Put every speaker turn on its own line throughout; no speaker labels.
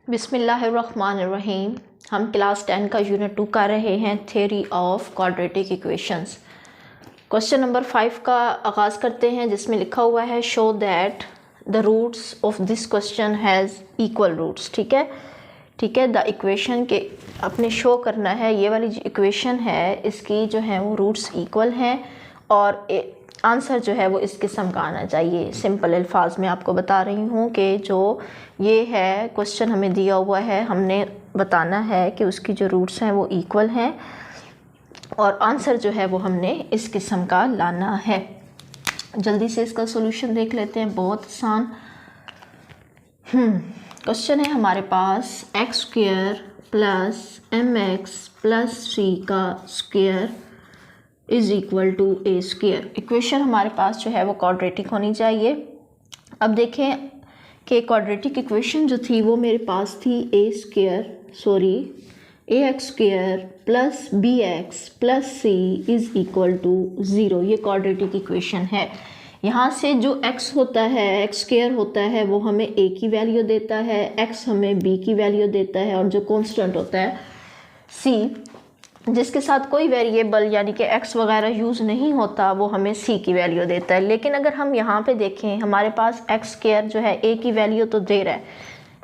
बिस्मिल्लाहिर्रहमानिर्रहीम। हम क्लास 10 का यूनिट 2 कर रहे हैं, theory of quadratic equations. Question number 5 का आगाज़ करते हैं, जिसमें लिखा हुआ है show that the roots of this question has equal roots. ठीक है, द इक्वेशन के अपने शो करना है, ये वाली जो इक्वेशन है इसकी जो है वो रूट्स इक्वल हैं और आंसर जो है वो इस किस्म का आना चाहिए। सिंपल अल्फाज में आपको बता रही हूँ कि जो ये है क्वेश्चन हमें दिया हुआ है, हमने बताना है कि उसकी जो रूट्स हैं वो इक्वल हैं और आंसर जो है वो हमने इस किस्म का लाना है। जल्दी से इसका सॉल्यूशन देख लेते हैं, बहुत आसान क्वेश्चन है हमारे पास। X square plus M X plus C का square is equal to A square. Equation हमारे पास जो है वो क्वाड्रेटिक होनी चाहिए। अब देखें कि क्वाड्रेटिक इक्वेशन जो थी वो मेरे पास थी A X square plus B X plus C is equal to 0। ये क्वाड्रेटिक इक्वेशन है। यहाँ से जो x होता है, एक्स स्क्वायर होता है, वो हमें a की वैल्यू देता है, x हमें b की वैल्यू देता है, और जो कांस्टेंट होता है c, जिसके साथ कोई वेरिएबल यानी कि x वगैरह यूज़ नहीं होता, वो हमें c की वैल्यू देता है। लेकिन अगर हम यहाँ पे देखें, हमारे पास एक्स स्क्वायर जो है a की वैल्यू तो दे रहा है,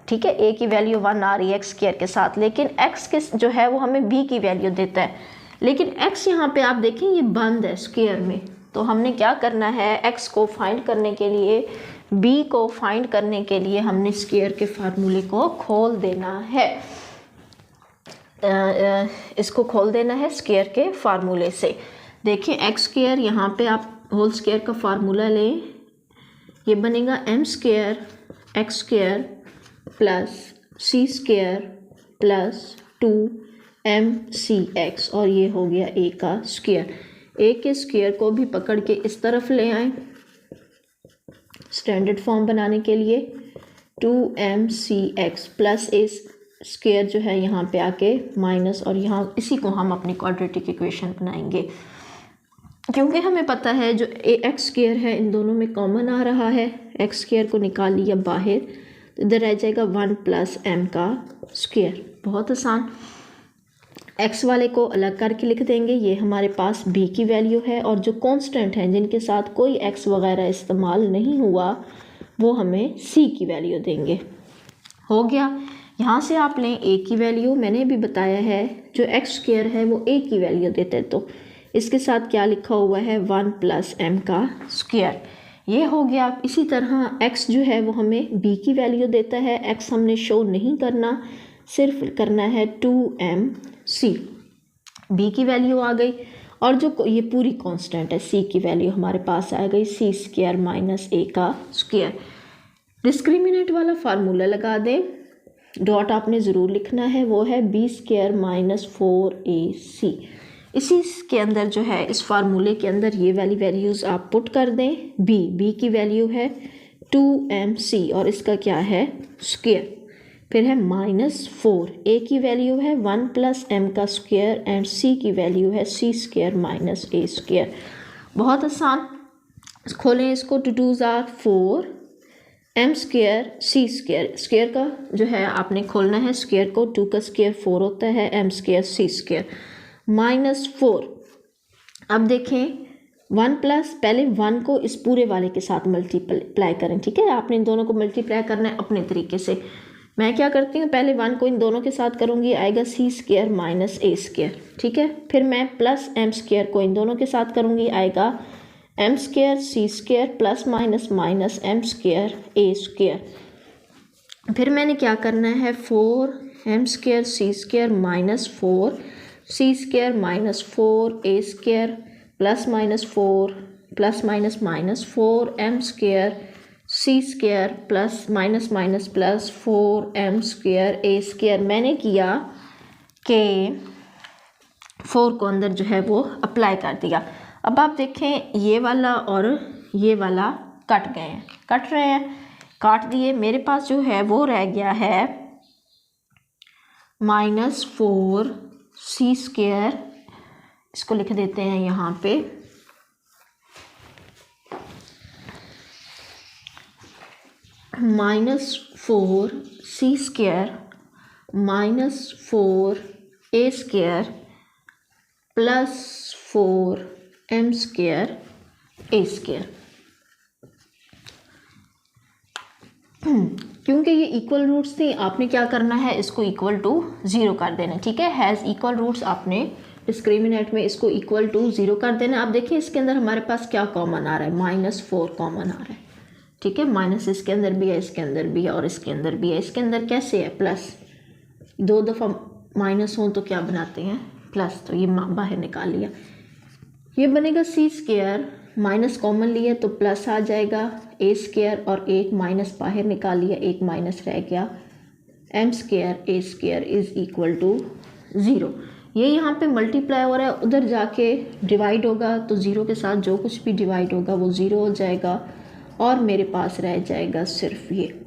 ठीक है, a की वैल्यू 1 आ रही है एक्स स्क्वायर के साथ, लेकिन x के जो है वो हमें b की वैल्यू देता है। लेकिन x यहाँ पे आप देखें ये बंद है स्क्वायर में, तो हमने क्या करना है, x को फाइंड करने के लिए, b को फाइंड करने के लिए हमने स्क्वायर के फार्मूले को खोल देना है। इसको खोल देना है स्क्वायर के फार्मूले से। देखिए एक्स स्क्वायर, यहाँ पे आप होल स्क्वायर का फार्मूला लें, ये बनेगा M square X square plus C square plus 2mcx, और ये हो गया a का स्क्वायर। a के स्क्वायर को भी पकड़ के इस तरफ ले आए स्टैंडर्ड फॉर्म बनाने के लिए, 2mcx प्लस a स्क्वायर जो है यहाँ पे आके माइनस, और यहाँ इसी को हम अपनी क्वाड्रेटिक इक्वेशन बनाएंगे। क्योंकि हमें पता है जो एक्स स्क्वायर है इन दोनों में कॉमन आ रहा है, एक्स स्क्वायर को निकाल लिया बाहर, तो इधर रह जाएगा 1 प्लस m का स्क्वायर। बहुत आसान। x वाले को अलग करके लिख देंगे, ये हमारे पास b की वैल्यू है, और जो कांस्टेंट हैं जिनके साथ कोई x वगैरह इस्तेमाल नहीं हुआ, वो हमें c की वैल्यू देंगे। हो गया। यहाँ से आप लें a की वैल्यू, मैंने भी बताया है जो एक्स स्क्वायर है वो a की वैल्यू देते हैं, तो इसके साथ क्या लिखा हुआ है, 1 प्लस m का स्क्वायर। ये हो गया। इसी तरह x जो है वो हमें b की वैल्यू देता है, x हमने शो नहीं करना, सिर्फ करना है 2mc, b की वैल्यू आ गई, और जो ये पूरी कांस्टेंट है c की वैल्यू हमारे पास आ गई, c स्क्वायर माइनस a का स्क्वायर। डिस्क्रिमिनेंट वाला फार्मूला लगा दें, डॉट आपने ज़रूर लिखना है, वो है b स्क्वायर माइनस 4ac। इसी के अंदर जो है, इस फार्मूले के अंदर ये वाली वैल्यूज़ आप पुट कर दें। b की वैल्यू है 2mc और इसका क्या है, स्क्वायर। फिर है माइनस 4, a की वैल्यू है 1 प्लस m का स्क्वायर, एंड c की वैल्यू है c square minus a square. बहुत आसान। खोलें इसको, 2 2 are 4, m square c square, square का जो है आपने खोलना है स्क्वायर को, 2 का स्क्वायर 4 होता है, m square c square minus 4। अब देखें 1 प्लस, पहले 1 को इस पूरे वाले के साथ मल्टीप्लाई करें, ठीक है, आपने इन दोनों को मल्टीप्लाई करना है अपने तरीके से। मैं क्या करती हूँ, पहले 1 को इन दोनों के साथ करूँगी, आएगा c square minus a square, ठीक है। फिर मैं प्लस m स्क्वायर को इन दोनों के साथ करूँगी, आएगा m square c square plus minus minus m square a square. फिर मैंने क्या करना है, 4m square c square minus 4c square minus 4a square plus minus 4 plus minus minus 4m square c square plus minus minus plus 4m square a square. मैंने किया कि 4 को अंदर जो है वो अप्लाई कर दिया। अब आप देखें ये वाला और ये वाला कट गए हैं, कट रहे हैं, काट दिए। मेरे पास जो है वो रह गया है माइनस 4c स्क्वायर, इसको लिख देते हैं यहाँ पे, minus 4c square -4a² plus 4m² a²। क्योंकि ये इक्वल रूट्स थी, आपने क्या करना है, इसको इक्वल टू 0 कर देना। ठीक है, हैज़ इक्वल रूट्स आपने डिस्क्रिमिनेंट में इसको इक्वल टू 0 कर देना। आप देखिए इसके अंदर हमारे पास क्या कॉमन आ रहा है, -4 कॉमन आ रहा है। ठीक है, माइनस इसके अंदर भी है, इसके अंदर भी है और इसके अंदर भी है। इसके अंदर कैसे है, प्लस, 2 दफ़ा माइनस हो तो क्या बनाते हैं, प्लस, तो ये बाहर निकाल लिया। ये बनेगा c², माइनस कॉमन लिया तो प्लस आ जाएगा, a² और एक माइनस बाहर निकाल लिया, एक माइनस रह गया, m² a² is equal to 0। ये यहाँ पे मल्टीप्लाई हो रहा है, उधर जाके डिवाइड होगा तो 0 के साथ जो कुछ भी डिवाइड होगा वो 0 हो जाएगा और मेरे पास रह जाएगा सिर्फ ये।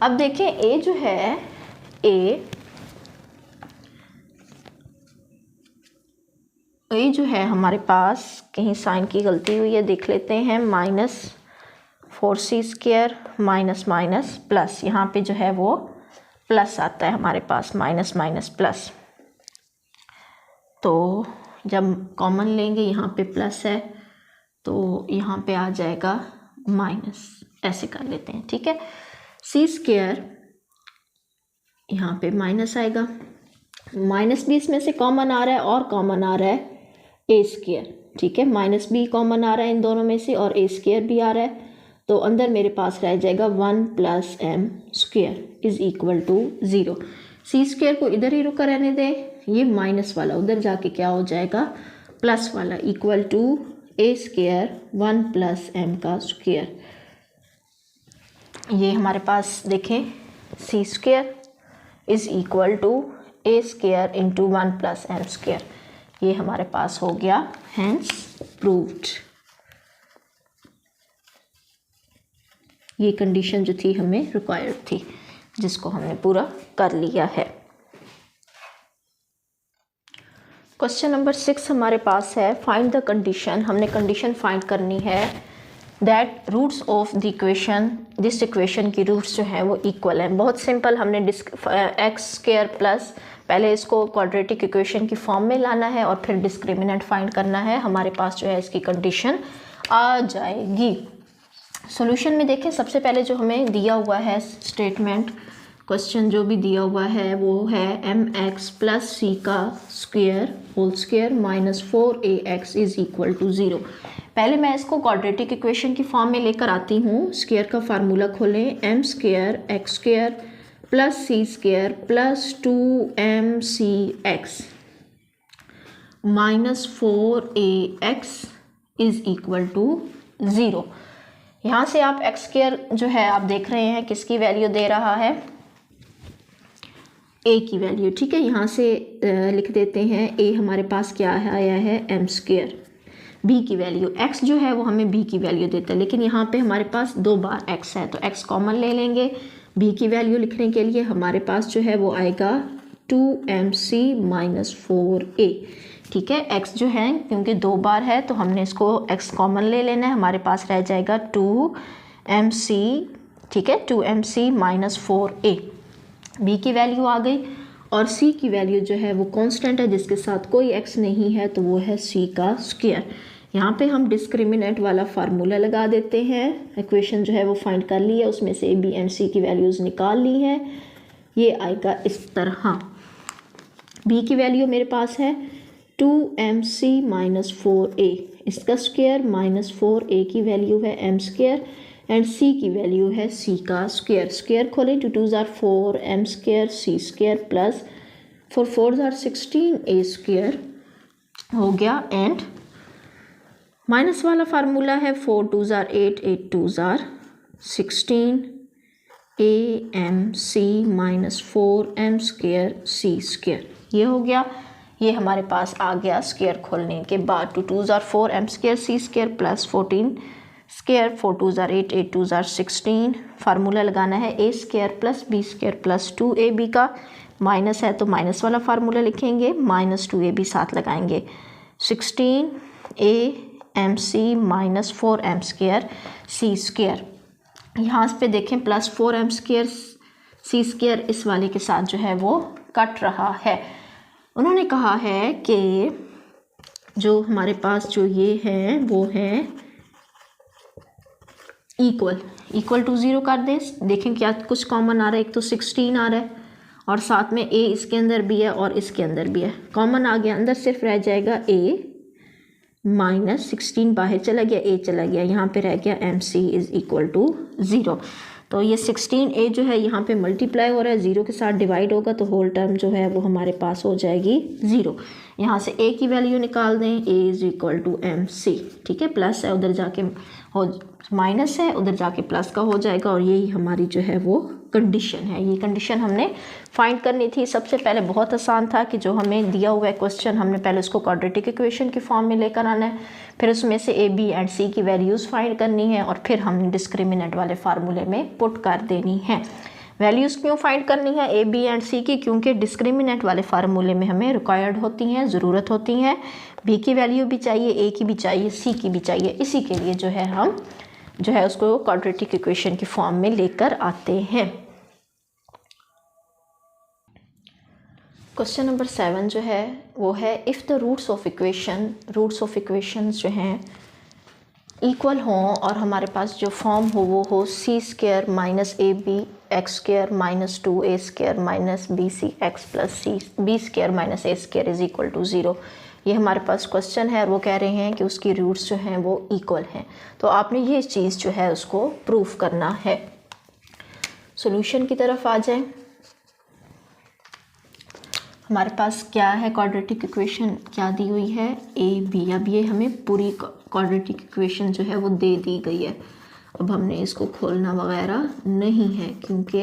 अब देखें a जो है, a जो है हमारे पास कहीं साइन की गलती हुई है, देख लेते हैं। -4c² माइनस माइनस प्लस, यहाँ पे जो है वो प्लस आता है हमारे पास, माइनस माइनस प्लस। तो जब कॉमन लेंगे यहाँ पे प्लस है तो यहाँ पे आ जाएगा माइनस, ऐसे कर लेते हैं। ठीक है, c² यहाँ पे माइनस आएगा, माइनस भी इसमें से कॉमन आ रहा है और कॉमन आ रहा है a²। ठीक है, माइनस भी कॉमन आ रहा है इन दोनों में से और a² भी आ रहा है, तो अंदर मेरे पास रह जाएगा 1 + m² is equal to 0। c² को इधर ही रुका रहने दें, ये माइनस वाला उधर जाके क्या हो जाएगा, प्लस वाला, इक्वल टू a² 1 + m²। ये हमारे पास देखें c² is equal to a² × 1 + m²। ये हमारे पास हो गया, हैंस प्रूव्ड। ये कंडीशन जो थी हमें रिक्वायर्ड थी, जिसको हमने पूरा कर लिया है। क्वेश्चन नंबर 6 हमारे पास है, फाइंड द कंडीशन। हमने कंडीशन फाइंड करनी है that roots of the equation, this equation की रूट्स जो है वो इक्वल हैं। बहुत सिंपल, हमने x² प्लस, पहले इसको क्वाड्रेटिक इक्वेशन की फॉर्म में लाना है और फिर डिस्क्रिमिनेंट फाइंड करना है। हमारे पास जो है इसकी कंडीशन आ जाएगी। सॉल्यूशन में देखें, सबसे पहले जो हमें दिया हुआ है स्टेटमेंट, क्वेश्चन जो भी दिया हुआ है वो है mx + c² whole square minus 4ax is equal to 0। पहले मैं इसको क्वाड्रेटिक इक्वेशन की फॉर्म में लेकर आती हूँ। स्क्वायर का फार्मूला खोलें, m² x² + c² + 2mcx minus 4ax is equal to 0। यहाँ से आप x² जो है आप देख रहे हैं किसकी वैल्यू दे रहा है, a की वैल्यू। ठीक है, यहाँ से लिख देते हैं a हमारे पास क्या आया है, m²। b की वैल्यू, x जो है वो हमें b की वैल्यू देता है, लेकिन यहाँ पे हमारे पास 2 बार x है तो x कॉमन ले लेंगे। b की वैल्यू लिखने के लिए हमारे पास जो है वो आएगा 2mc - 4a। ठीक है, x जो है क्योंकि 2 बार है तो हमने इसको x कॉमन ले लेना है, हमारे पास रह जाएगा 2mc। ठीक है, 2mc - 4a। b की वैल्यू आ गई और c की वैल्यू जो है वो कांस्टेंट है, जिसके साथ कोई x नहीं है, तो वो है c²। यहाँ पे हम डिस्क्रिमिनेंट वाला फार्मूला लगा देते हैं। इक्वेशन जो है वो फाइंड कर ली है, उसमें से a, b एंड c की वैल्यूज़ निकाल ली हैं। ये आएगा इस तरह। b की वैल्यू मेरे पास है 2mc - 4a, इसका स्क्वायर माइनस 4a की वैल्यू है m² एंड c की वैल्यू है c²। स्क्वायर खोलें, 2 2s are 4 m² c² plus 4 4s are 16 a² हो गया। एंड माइनस वाला फार्मूला है 4 2s are 8 8 2s are 16 amc - 4m² c²। ये हो गया, ये हमारे पास आ गया स्क्वायर खोलने के बाद। 2 2s are 4 m² c² plus 14 square 4 2s are 8 8 2s are 16। Formula लगाना है a² plus b² plus 2ab का, माइनस है तो माइनस वाला फार्मूला लिखेंगे, माइनस 2ab साथ लगाएंगे, 16 amc - 4m² c²। यहाँ पे देखें प्लस 4m² सी स्क्वायर इस वाले के साथ जो है वो कट रहा है। उन्होंने कहा है कि जो हमारे पास जो ये है वो है इक्वल टू 0 कर दें। देखें क्या कुछ कॉमन आ रहा है, एक तो 16 आ रहा है और साथ में a इसके अंदर भी है और इसके अंदर भी है, कॉमन आ गया। अंदर सिर्फ रह जाएगा a माइनस 16 बाहर चला गया, a चला गया, यहाँ पे रह गया mc इज़ इक्वल टू 0। तो ये 16a जो है यहाँ पे मल्टीप्लाई हो रहा है, 0 के साथ डिवाइड होगा तो होल टर्म जो है वो हमारे पास हो जाएगी 0। यहाँ से a की वैल्यू निकाल दें, a is equal to mc, ठीक है। प्लस है उधर जाके हो, माइनस है उधर जाके प्लस का हो जाएगा और यही हमारी जो है वो कंडीशन है। ये कंडीशन हमने फाइंड करनी थी। सबसे पहले बहुत आसान था कि जो हमें दिया हुआ है क्वेश्चन, हमने पहले उसको क्वाड्रेटिक इक्वेशन की फॉर्म में लेकर आना है, फिर उसमें से a b एंड c की वैल्यूज़ फाइंड करनी है और फिर हमने डिस्क्रिमिनेंट वाले फार्मूले में पुट कर देनी है। वैल्यूज़ क्यों फाइंड करनी है a b एंड c की? क्योंकि डिस्क्रिमिनेंट वाले फार्मूले में हमें रिक्वायर्ड होती हैं, ज़रूरत होती हैं। b की वैल्यू भी चाहिए, a की भी चाहिए, c की भी चाहिए। इसी के लिए जो है हम जो है उसको क्वाड्रेटिक इक्वेशन की फॉर्म में लेकर आते हैं। क्वेश्चन नंबर 7 जो है वो है if the roots of equation जो हैं इक्वल हों और हमारे पास जो फॉर्म हो वो हो C square minus A B X square minus 2a square minus B C X plus C B square minus A square is equal to 0। ये हमारे पास क्वेश्चन है और वो कह रहे हैं कि उसकी रूट्स जो हैं वो इक्वल हैं। तो आपने ये चीज़ जो है उसको प्रूफ करना है। सॉल्यूशन की तरफ आ जाएं। हमारे पास क्या है, क्वाड्रेटिक इक्वेशन क्या दी हुई है, ए बी। अब ये हमें पूरी क्वाड्रेटिक इक्वेशन जो है वो दे दी गई है। अब हमने इसको खोलना वगैरह नहीं है क्योंकि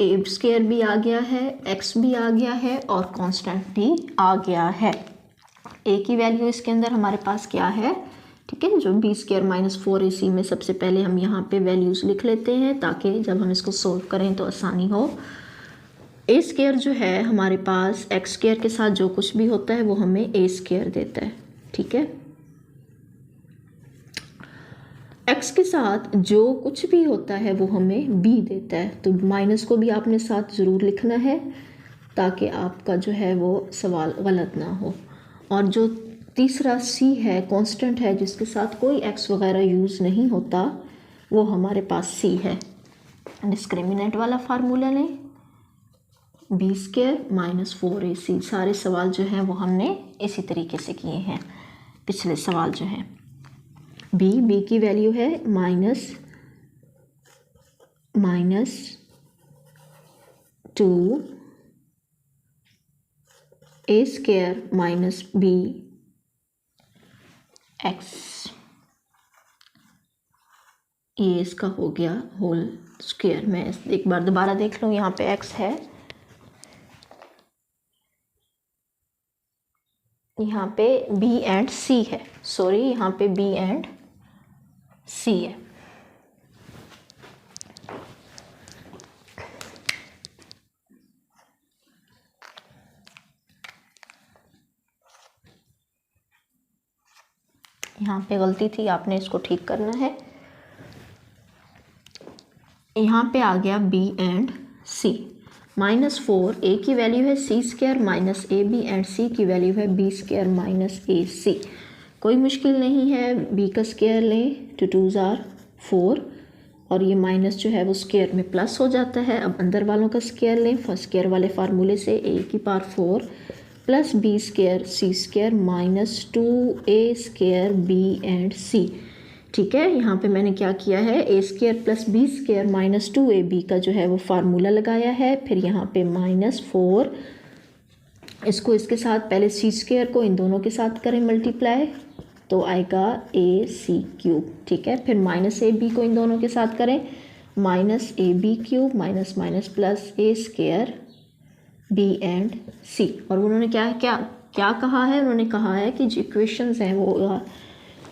ए स्क्वायर भी आ गया है, एक्स भी आ गया है और कांस्टेंट भी आ गया है। ए की वैल्यू इसके अंदर हमारे पास क्या है, ठीक है, जो बी स्क्वायर माइनस 4ac में सबसे पहले हम यहाँ पे वैल्यूज़ लिख लेते हैं ताकि जब हम इसको सोल्व करें तो आसानी हो। ए स्क्वायर जो है हमारे पास एक्स स्क्वायर के साथ जो कुछ भी होता है वो हमें ए स्क्वायर देता है, ठीक है। एक्स के साथ जो कुछ भी होता है वो हमें बी देता है, तो माइनस को भी आपने साथ ज़रूर लिखना है ताकि आपका जो है वो सवाल गलत ना हो। और जो तीसरा सी है, कांस्टेंट है जिसके साथ कोई एक्स वगैरह यूज़ नहीं होता, वो हमारे पास सी है। डिस्क्रिमिनेंट वाला फार्मूला लें, बी स्क्वायर माइनस 4ac। सारे सवाल जो हैं वो हमने इसी तरीके से किए हैं। पिछले सवाल जो हैं बी की वैल्यू है minus 2 a square minus b x, ये इसका हो गया होल स्क्वायर। मैं एक बार दोबारा देख लूँ, यहाँ पे x है, यहाँ पे b एंड c है, सॉरी यहाँ पे b एंड c है। यहाँ पे गलती थी, आपने इसको ठीक करना है। यहाँ पे आ गया b and c। Minus 4 a की वैल्यू है c square minus A B and c की वैल्यू है b square minus A C. कोई मुश्किल नहीं है, b का स्क्वायर लें, 2 2s are 4 और ये माइनस जो है वो स्क्वायर में प्लस हो जाता है। अब अंदर वालों का स्क्वायर लें, फर्स्ट स्क्वायर वाले फार्मूले से a की power 4 plus B square C square minus 2a square b and c, ठीक है। यहाँ पे मैंने क्या किया है, a square plus B square minus 2ab का जो है वो फार्मूला लगाया है। फिर यहाँ पे माइनस 4, इसको इसके साथ पहले सी स्क्वायर को इन दोनों के साथ करें मल्टीप्लाई तो आएगा ac क्यूब, ठीक है। फिर माइनस ab को इन दोनों के साथ करें, minus ab cube minus minus plus a square b and c। और उन्होंने क्या क्या क्या कहा है, उन्होंने कहा है कि जो इक्वेशंस हैं वो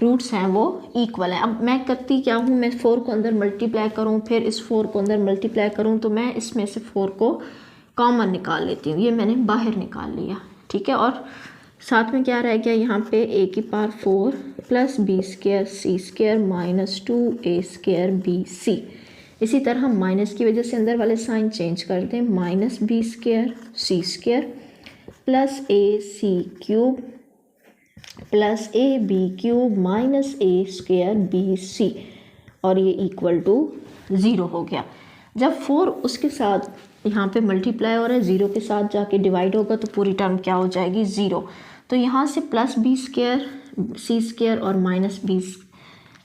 रूट्स हैं वो इक्वल हैं। अब मैं करती क्या हूँ, मैं 4 को अंदर मल्टीप्लाई करूँ फिर इस 4 को अंदर मल्टीप्लाई करूँ तो मैं इसमें से 4 को कॉमन निकाल लेती हूँ, ये मैंने बाहर निकाल लिया, ठीक है। और साथ में क्या रह गया, यहाँ पे a की power 4 plus B square C square minus 2a square B C. इसी तरह हम माइनस की वजह से अंदर वाले साइन चेंज कर दें, minus B square C square plus A C cube plus A B cube minus A square B C, और ये इक्वल टू 0 हो गया। जब 4 उसके साथ यहाँ पे मल्टीप्लाई हो रहा है, 0 के साथ जाके डिवाइड होगा तो पूरी टर्म क्या हो जाएगी 0। तो यहाँ से plus B square C square और minus B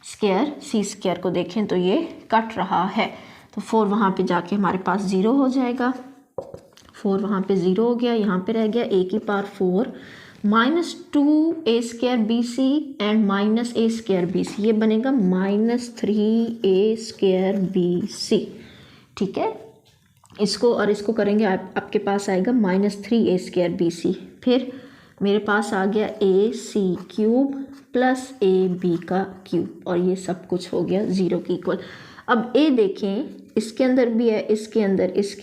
square C square को देखें तो ये कट रहा है, तो 4 वहाँ पे जाके हमारे पास 0 हो जाएगा। 4 वहाँ पे 0 हो गया, यहाँ पे रह गया a की power 4 minus 2a square B C and minus a square B C, ये बनेगा माइनस 3a स्क्वायर बी सी। ठीक है, इसको और इसको करेंगे आपके पास आएगा माइनस 3a स्क्वायर बी सी। फिर मेरे पास आ गया a C cube plus a b का क्यूब, और ये सब कुछ हो गया 0 के इक्वल। अब a देखें, इसके अंदर भी है, इसके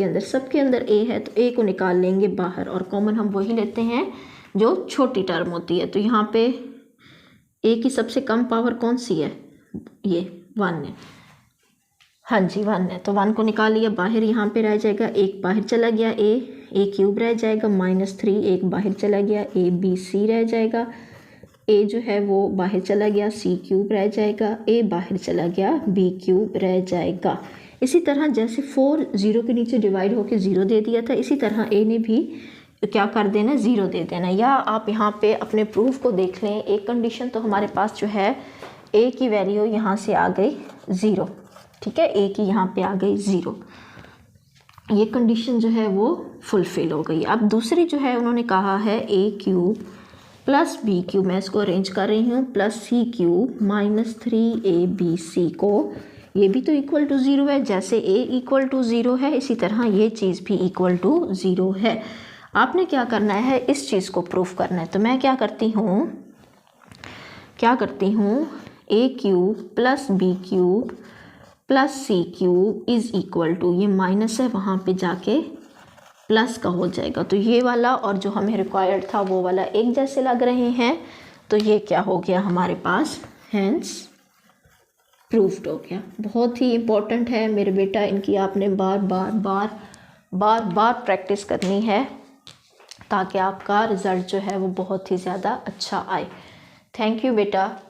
अंदर सबके अंदर a है, तो a को निकाल लेंगे बाहर और कॉमन हम वही लेते हैं जो छोटी टर्म होती है। तो यहाँ पे a की सबसे कम पावर कौन सी है, ये 1 है। हाँ जी 1 है, तो 1 को निकाल लिया बाहर, यहाँ पे रह जाएगा एक बाहर चला गया a क्यूब रह जाएगा माइनस 3, एक बाहर चला गया a b c रह जाएगा, a जो है वो बाहर चला गया c क्यूब रह जाएगा, a बाहर चला गया b क्यूब रह जाएगा। इसी तरह जैसे 4 0 के नीचे डिवाइड होके 0 दे दिया था, इसी तरह a ने भी क्या कर देना 0 दे देना। या आप यहाँ पे अपने प्रूफ को देख लें, एक कंडीशन तो हमारे पास जो है a की वैल्यू यहाँ से आ गई 0, ठीक है, a की यहाँ पे आ गई 0, ये कंडीशन जो है वो फुलफिल हो गई। अब दूसरी जो है उन्होंने कहा है a cube plus b cube, मैं इसको अरेंज कर रही हूँ, plus c cube minus 3abc को, ये भी तो इक्वल टू 0 है। जैसे a इक्वल टू 0 है इसी तरह ये चीज़ भी इक्वल टू 0 है। आपने क्या करना है, इस चीज़ को प्रूफ करना है। तो मैं क्या करती हूँ a cube plus b cube plus c cube is equal to, ये माइनस है वहाँ पे जाके प्लस का हो जाएगा, तो ये वाला और जो हमें रिक्वायर्ड था वो वाला एक जैसे लग रहे हैं, तो ये क्या हो गया हमारे पास, हैंस प्रूफ्ड हो गया। बहुत ही इम्पोर्टेंट है मेरे बेटा, इनकी आपने बार बार प्रैक्टिस करनी है ताकि आपका रिज़ल्ट जो है वो बहुत ही ज़्यादा अच्छा आए। थैंक यू बेटा।